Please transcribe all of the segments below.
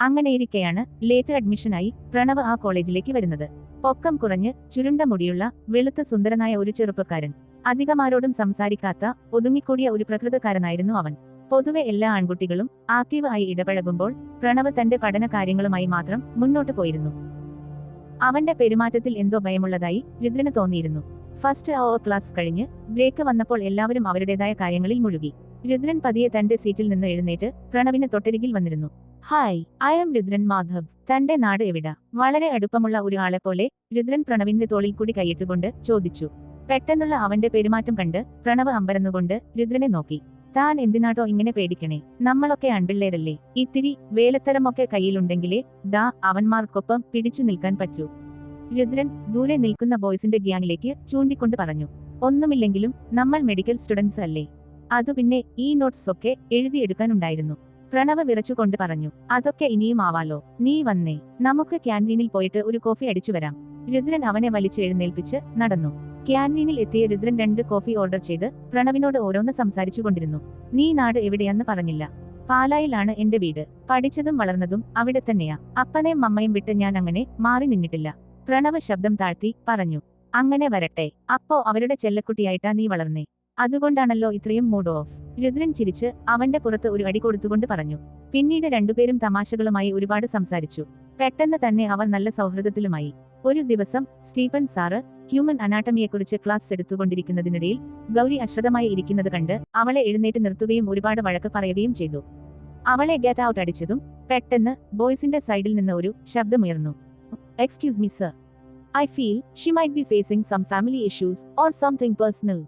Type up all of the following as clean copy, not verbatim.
അങ്ങനെയിരിക്കെയാണ് late അഡ്മിഷനായി Pranav ആ കോളേജിലേക്ക് വരുന്നത്. പൊക്കം കുറഞ്ഞ് ചുരുണ്ട മുടിയുള്ള വെളുത്ത സുന്ദരനായ ഒരു ചെറുപ്പക്കാരൻ. അധികമാരോടും സംസാരിക്കാത്ത ഒതുങ്ങിക്കൂടിയ ഒരു പ്രകൃതക്കാരനായിരുന്നു അവൻ. പൊതുവെ എല്ലാ ആൺകുട്ടികളും ആക്റ്റീവ് ആയി ഇടപഴകുമ്പോൾ പ്രണവ് തന്റെ പഠന കാര്യങ്ങളുമായി മാത്രം മുന്നോട്ടു പോയിരുന്നു. അവന്റെ പെരുമാറ്റത്തിൽ എന്തോ ഭയമുള്ളതായി രുദ്രന് തോന്നിയിരുന്നു. ഫസ്റ്റ് അവർ ക്ലാസ് കഴിഞ്ഞ് ബ്രേക്ക് വന്നപ്പോൾ എല്ലാവരും അവരുടേതായ കാര്യങ്ങളിൽ മുഴുകി. രുദ്രൻ പതിയെ തന്റെ സീറ്റിൽ നിന്ന് എഴുന്നേറ്റ് പ്രണവിന് തൊട്ടരികിൽ വന്നിരുന്നു. Hi, I M Rudran Madhav. തന്റെ നാട് എവിടാ? വളരെ അടുപ്പമുള്ള ഒരു ആളെപ്പോലെ രുദ്രൻ പ്രണവിന്റെ തോളിൽ കൂടി കൈയിട്ടുകൊണ്ട് ചോദിച്ചു. പെട്ടെന്നുള്ള അവന്റെ പെരുമാറ്റം കണ്ട് പ്രണവ് അമ്പരന്നുകൊണ്ട് രുദ്രനെ നോക്കി. താൻ എന്തിനാട്ടോ ഇങ്ങനെ പേടിക്കണേ? നമ്മളൊക്കെ ആൺപിള്ളേരല്ലേ? ഇത്തിരി വേലത്തരമൊക്കെ കയ്യിലുണ്ടെങ്കിലേ ദാ അവന്മാർക്കൊപ്പം പിടിച്ചു നിൽക്കാൻ പറ്റൂ. രുദ്രൻ ദൂരെ നിൽക്കുന്ന ബോയ്സിന്റെ ഗ്യാങ്ങിലേക്ക് ചൂണ്ടിക്കൊണ്ട് പറഞ്ഞു. ഒന്നുമില്ലെങ്കിലും നമ്മൾ മെഡിക്കൽ സ്റ്റുഡൻസ് അല്ലേ? അതു പിന്നെ ഈ നോട്ട്സ് ഒക്കെ എഴുതിയെടുക്കാനുണ്ടായിരുന്നു. പ്രണവ് വിറച്ചുകൊണ്ട് പറഞ്ഞു. അതൊക്കെ ഇനിയും ആവാലോ. നീ വന്നേ, നമുക്ക് ക്യാൻറ്റീനിൽ പോയിട്ട് ഒരു കോഫി അടിച്ചു വരാം. രുദ്രൻ അവനെ വലിച്ച് എഴുന്നേൽപ്പിച്ച് നടന്നു. ക്യാൻറ്റീനിൽ എത്തിയ രുദ്രൻ 2 കോഫി ഓർഡർ ചെയ്ത് പ്രണവിനോട് ഓരോന്ന് സംസാരിച്ചുകൊണ്ടിരുന്നു. നീ നാട് എവിടെയാന്ന് പറഞ്ഞില്ല. പാലായിലാണ് എന്റെ വീട്. പഠിച്ചതും വളർന്നതും അവിടെ തന്നെയാ. അപ്പനെയും അമ്മയും വിട്ട് ഞാൻ അങ്ങനെ മാറി നിന്നിട്ടില്ല. പ്രണവ് ശബ്ദം താഴ്ത്തി പറഞ്ഞു. അങ്ങനെ വരട്ടെ. അപ്പോ അവരുടെ ചെല്ലക്കുട്ടിയായിട്ടാ നീ വളർന്നേ? അതുകൊണ്ടാണല്ലോ ഇത്രയും മൂഡ് ഓഫ്. രുദ്രൻ ചിരിച്ച് അവന്റെ പുറത്ത് ഒരു അടി കൊടുത്തുകൊണ്ട് പറഞ്ഞു. പിന്നീട് രണ്ടുപേരും തമാശകളുമായി ഒരുപാട് സംസാരിച്ചു. പെട്ടെന്ന് തന്നെ അവർ നല്ല സൗഹൃദത്തിലുമായി. ഒരു ദിവസം സ്റ്റീഫൻ സാറ് ഹ്യൂമൻ അനാട്ടമിയെക്കുറിച്ച് ക്ലാസ് എടുത്തുകൊണ്ടിരിക്കുന്നതിനിടയിൽ ഗൗരി അശ്രദ്ധമായി ഇരിക്കുന്നത് കണ്ട് അവളെ എഴുന്നേറ്റ് നിർത്തുകയും ഒരുപാട് വഴക്ക് പറയുകയും ചെയ്തു. അവളെ ഗെറ്റ് ഔട്ട് അടിച്ചതും പെട്ടെന്ന് ബോയ്സിന്റെ സൈഡിൽ നിന്ന് ഒരു ശബ്ദമുയർന്നു. Excuse me sir, I feel she might be facing some family issues or something personal.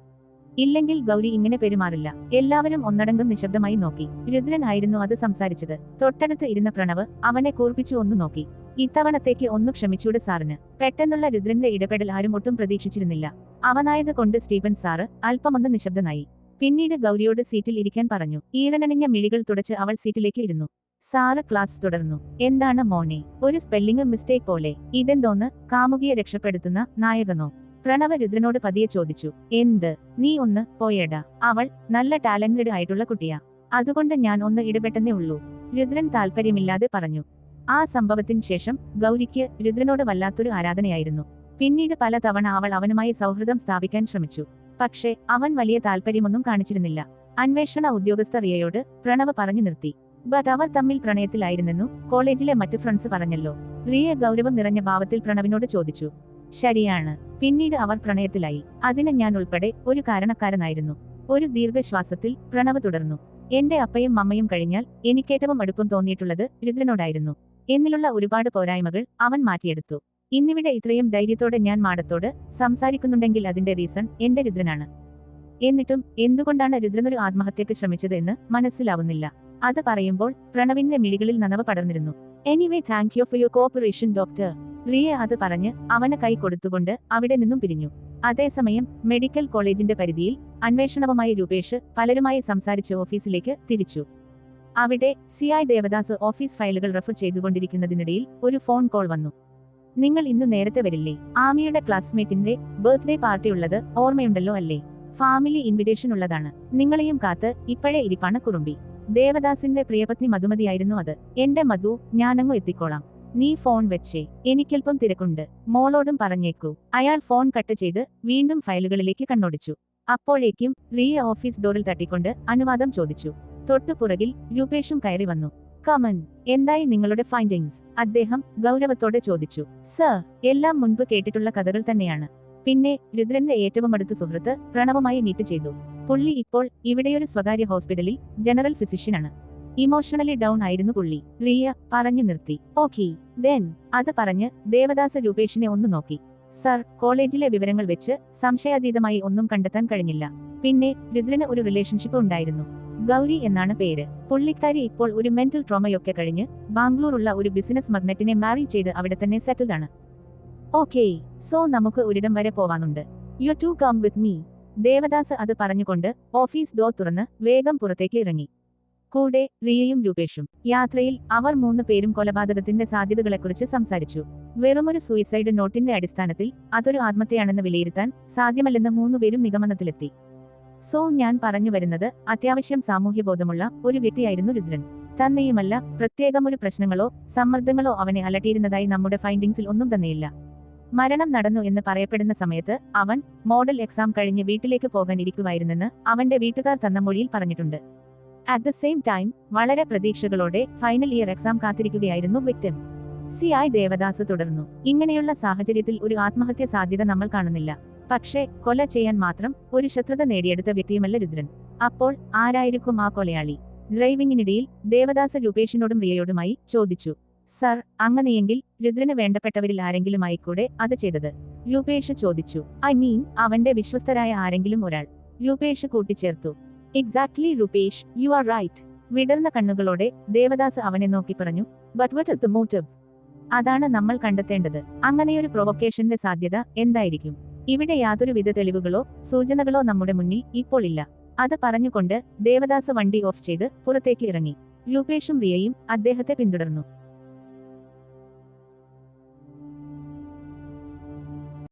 ഇല്ലെങ്കിൽ ഗൗരി ഇങ്ങനെ പെരുമാറില്ല. എല്ലാവരും ഒന്നടങ്കം നിശബ്ദമായി നോക്കി. രുദ്രൻ ആയിരുന്നു അത് സംസാരിച്ചത്. തൊട്ടടുത്ത് ഇരുന്ന പ്രണവ് അവനെ കൂർപ്പിച്ചു ഒന്ന് നോക്കി. ഇത്തവണത്തേക്ക് ഒന്ന് ക്ഷമിച്ചൂടെ സാറിന്? പെട്ടെന്നുള്ള രുദ്രന്റെ ഇടപെടൽ ആരും ഒട്ടും പ്രതീക്ഷിച്ചിരുന്നില്ല. അവനായത് കൊണ്ട് സ്റ്റീഫൻ സാറ് അല്പമൊന്ന് നിശബ്ദനായി. പിന്നീട് ഗൗരിയോട് സീറ്റിൽ ഇരിക്കാൻ പറഞ്ഞു. ഈറനണിഞ്ഞ മിഴികൾ തുടച്ച് അവൾ സീറ്റിലേക്ക് ഇരുന്നു. സാറ് ക്ലാസ് തുടർന്നു. എന്താണ് മോനെ, ഒരു സ്പെല്ലിംഗ് മിസ്റ്റേക്ക് പോലെ? ഇതെന്തോന്ന്, കാമുകിയെ രക്ഷപ്പെടുത്തുന്ന നായകനോ? പ്രണവ് രുദ്രനോട് പതിയെ ചോദിച്ചു. എന്ത്? നീ ഒന്ന് പോയേടാ. അവൾ നല്ല ടാലന്റഡ് ആയിട്ടുള്ള കുട്ടിയാ. അതുകൊണ്ട് ഞാൻ ഒന്ന് ഇടപെട്ടെന്നേ ഉള്ളൂ. രുദ്രൻ താല്പര്യമില്ലാതെ പറഞ്ഞു. ആ സംഭവത്തിന് ശേഷം ഗൗരിക്ക് രുദ്രനോട് വല്ലാത്തൊരു ആരാധനയായിരുന്നു. പിന്നീട് പല തവണ അവൾ അവനുമായി സൗഹൃദം സ്ഥാപിക്കാൻ ശ്രമിച്ചു. പക്ഷേ അവൻ വലിയ താല്പര്യമൊന്നും കാണിച്ചിരുന്നില്ല. അന്വേഷണ ഉദ്യോഗസ്ഥ റിയയോട് പ്രണവ് പറഞ്ഞു നിർത്തി. ബട്ട് അവർ തമ്മിൽ പ്രണയത്തിലായിരുന്നെന്നു കോളേജിലെ മറ്റു ഫ്രണ്ട്സ് പറഞ്ഞല്ലോ. റിയ ഗൗരവം നിറഞ്ഞ ഭാവത്തിൽ പ്രണവിനോട് ചോദിച്ചു. ശരിയാണ്, പിന്നീട് അവർ പ്രണയത്തിലായി. അതിന് ഞാൻ ഉൾപ്പെടെ ഒരു കാരണക്കാരനായിരുന്നു. ഒരു ദീർഘശ്വാസത്തിൽ പ്രണവ് തുടർന്നു. എന്റെ അപ്പയും അമ്മയും കഴിഞ്ഞാൽ എനിക്കേറ്റവും അടുപ്പം തോന്നിയിട്ടുള്ളത് രുദ്രനോടായിരുന്നു. എന്നിലുള്ള ഒരുപാട് പോരായ്മകൾ അവൻ മാറ്റിയെടുത്തു. ഇന്നിവിടെ ഇത്രയും ധൈര്യത്തോടെ ഞാൻ മാഡത്തോട് സംസാരിക്കുന്നുണ്ടെങ്കിൽ അതിന്റെ റീസൺ എന്റെ രുദ്രനാണ്. എന്നിട്ടും എന്തുകൊണ്ടാണ് രുദ്രനൊരു ആത്മഹത്യക്ക് ശ്രമിച്ചത് എന്ന് മനസ്സിലാവുന്നില്ല. അത് പറയുമ്പോൾ പ്രണവിന്റെ മിഴികളിൽ നനവ് പടർന്നിരുന്നു. Anyway, thank you for your cooperation doctor. Riya അത് പറഞ്ഞ് അവന് കൈ കൊടുത്തുകൊണ്ട് അവിടെ നിന്നും പിരിഞ്ഞു. അതേസമയം മെഡിക്കൽ കോളേജിന്റെ പരിധിയിൽ അന്വേഷണവുമായി രൂപേഷ് പലരുമായി സംസാരിച്ച് ഓഫീസിലേക്ക് തിരിച്ചു. അവിടെ CI ദേവദാസ് ഓഫീസ് ഫയലുകൾ റഫർ ചെയ്തുകൊണ്ടിരിക്കുന്നതിനിടയിൽ ഒരു ഫോൺ കോൾ വന്നു. നിങ്ങൾ ഇന്ന് നേരത്തെ വരില്ലേ? ആമിയുടെ ക്ലാസ്മേറ്റിന്റെ ബർത്ത്ഡേ പാർട്ടി ഉള്ളത് ഓർമ്മയുണ്ടല്ലോ അല്ലേ? ഫാമിലി ഇൻവിറ്റേഷൻ ഉള്ളതാണ്. നിങ്ങളെയും കാത്ത് ഇപ്പോഴേ ഇരിപ്പാണ് കുറുമ്പി. ദേവദാസിന്റെ പ്രിയപത്നി മധുമതിയായിരുന്നു അത്. എന്റെ മധു, ഞാനങ്ങു എത്തിക്കോളാം. നീ ഫോൺ വെച്ചേ, എനിക്കൽപ്പം തിരക്കുണ്ട്. മോളോടും പറഞ്ഞേക്കൂ. അയാൾ ഫോൺ കട്ട് ചെയ്ത് വീണ്ടും ഫയലുകളിലേക്ക് കണ്ണോടിച്ചു. അപ്പോഴേക്കും റിയ ഓഫീസ് ഡോറിൽ തട്ടിക്കൊണ്ട് അനുവാദം ചോദിച്ചു. തൊട്ടുപുറകിൽ രൂപേഷും കയറി വന്നു. കമൻ, എന്തായി നിങ്ങളുടെ ഫൈൻഡിങ്സ്? അദ്ദേഹം ഗൗരവത്തോടെ ചോദിച്ചു. സർ, എല്ലാം മുൻപ് കേട്ടിട്ടുള്ള കഥകൾ തന്നെയാണ്. പിന്നെ രുദ്രന്റെ ഏറ്റവും അടുത്ത സുഹൃത്ത് പ്രണവുമായി മീറ്റ് ചെയ്തു. പുള്ളി ഇപ്പോൾ ഇവിടെയൊരു സ്വകാര്യ ഹോസ്പിറ്റലിൽ ജനറൽ ഫിസിഷ്യനാണ്. ഇമോഷണലി ഡൗൺ ആയിരുന്നു പുള്ളി. റിയ പറഞ്ഞു നിർത്തി. Okay then. അത് പറഞ്ഞ് ദേവദാസ് രൂപേഷിനെ ഒന്ന് നോക്കി. സർ, കോളേജിലെ വിവരങ്ങൾ വെച്ച് സംശയാതീതമായി ഒന്നും കണ്ടെത്താൻ കഴിഞ്ഞില്ല. പിന്നെ രുദ്രന് ഒരു റിലേഷൻഷിപ്പ് ഉണ്ടായിരുന്നു. ഗൗരി എന്നാണ് പേര്. പുള്ളിക്കാരി ഇപ്പോൾ ഒരു മെന്റൽ ട്രോമയൊക്കെ കഴിഞ്ഞ് ബാംഗ്ലൂരുള്ള ഒരു ബിസിനസ് മഗ്നറ്റിനെ മാരി ചെയ്ത് അവിടെ തന്നെ സെറ്റിൽഡ് ആണ്. ഓക്കേ, സോ നമുക്ക് ഒരിടം വരെ പോവാനുണ്ട്. You too come with me. Devdas അത് പറഞ്ഞുകൊണ്ട് ഓഫീസ് ഡോർ തുറന്ന് വേഗം പുറത്തേക്ക് ഇറങ്ങി. കൂടെ റിയയും രൂപേഷും. യാത്രയിൽ അവർ 3 പേരും കൊലപാതകത്തിന്റെ സാധ്യതകളെക്കുറിച്ച് സംസാരിച്ചു. വെറുമൊരു സൂയിസൈഡ് നോട്ടിന്റെ അടിസ്ഥാനത്തിൽ അതൊരു ആത്മഹത്യയാണെന്ന് വിലയിരുത്താൻ സാധ്യമല്ലെന്ന് 3 പേരും നിഗമനത്തിലെത്തി. സോ ഞാൻ പറഞ്ഞു വരുന്നത്, അത്യാവശ്യം സാമൂഹ്യബോധമുള്ള ഒരു വ്യക്തിയായിരുന്നു രുദ്രൻ. തന്നെയുമല്ല, പ്രത്യേകമൊരു പ്രശ്നങ്ങളോ സമ്മർദ്ദങ്ങളോ അവനെ അലട്ടിയിരുന്നതായി നമ്മുടെ ഫൈൻഡിങ്സിൽ ഒന്നും തന്നെയില്ല. മരണം നടന്നു എന്ന് പറയപ്പെടുന്ന സമയത്ത് അവൻ മോഡൽ എക്സാം കഴിഞ്ഞ് വീട്ടിലേക്ക് പോകാൻ ഇരിക്കുവായിരുന്നെന്ന് അവന്റെ വീട്ടുകാർ തന്ന മൊഴിയിൽ പറഞ്ഞിട്ടുണ്ട്. അറ്റ് ദ സെയിം ടൈം വളരെ പ്രതീക്ഷകളോടെ ഫൈനൽ ഇയർ എക്സാം കാത്തിരിക്കുകയായിരുന്നു വിക്ടിം. CI ദേവദാസ് തുടർന്നു. ഇങ്ങനെയുള്ള സാഹചര്യത്തിൽ ഒരു ആത്മഹത്യ സാധ്യത നമ്മൾ കാണുന്നില്ല. പക്ഷേ കൊല ചെയ്യാൻ മാത്രം ഒരു ശത്രുത നേടിയെടുത്ത വ്യക്തിയുമല്ല രുദ്രൻ. അപ്പോൾ ആരായിരിക്കും ആ കൊലയാളി? ഡ്രൈവിംഗിനിടയിൽ ദേവദാസ് രൂപേഷിനോടും റിയയോടുമായി ചോദിച്ചു. സർ, അങ്ങനെയെങ്കിൽ രുദ്രന് വേണ്ടപ്പെട്ടവരിൽ ആരെങ്കിലും ആയിക്കൂടെ അത് ചെയ്തത്? രൂപേഷ് ചോദിച്ചു. ഐ മീൻ അവന്റെ വിശ്വസ്തരായ ആരെങ്കിലും ഒരാൾ, രൂപേഷ് കൂട്ടിച്ചേർത്തു. Exactly Rupesh, you are right. വിടർന്ന കണ്ണുകളോടെ ദേവദാസ് അവനെ നോക്കി പറഞ്ഞു. But what is the motive? അതാണ് നമ്മൾ കണ്ടെത്തേണ്ടത്. അങ്ങനെയൊരു പ്രൊവൊക്കേഷന്റെ സാധ്യത എന്തായിരിക്കും? ഇവിടെ യാതൊരുവിധ തെളിവുകളോ സൂചനകളോ നമ്മുടെ മുന്നിൽ ഇപ്പോൾ ഇല്ല. അത് പറഞ്ഞുകൊണ്ട് ദേവദാസ് വണ്ടി ഓഫ് ചെയ്ത് പുറത്തേക്ക് ഇറങ്ങി. രൂപേഷും റിയയും അദ്ദേഹത്തെ പിന്തുടർന്നു.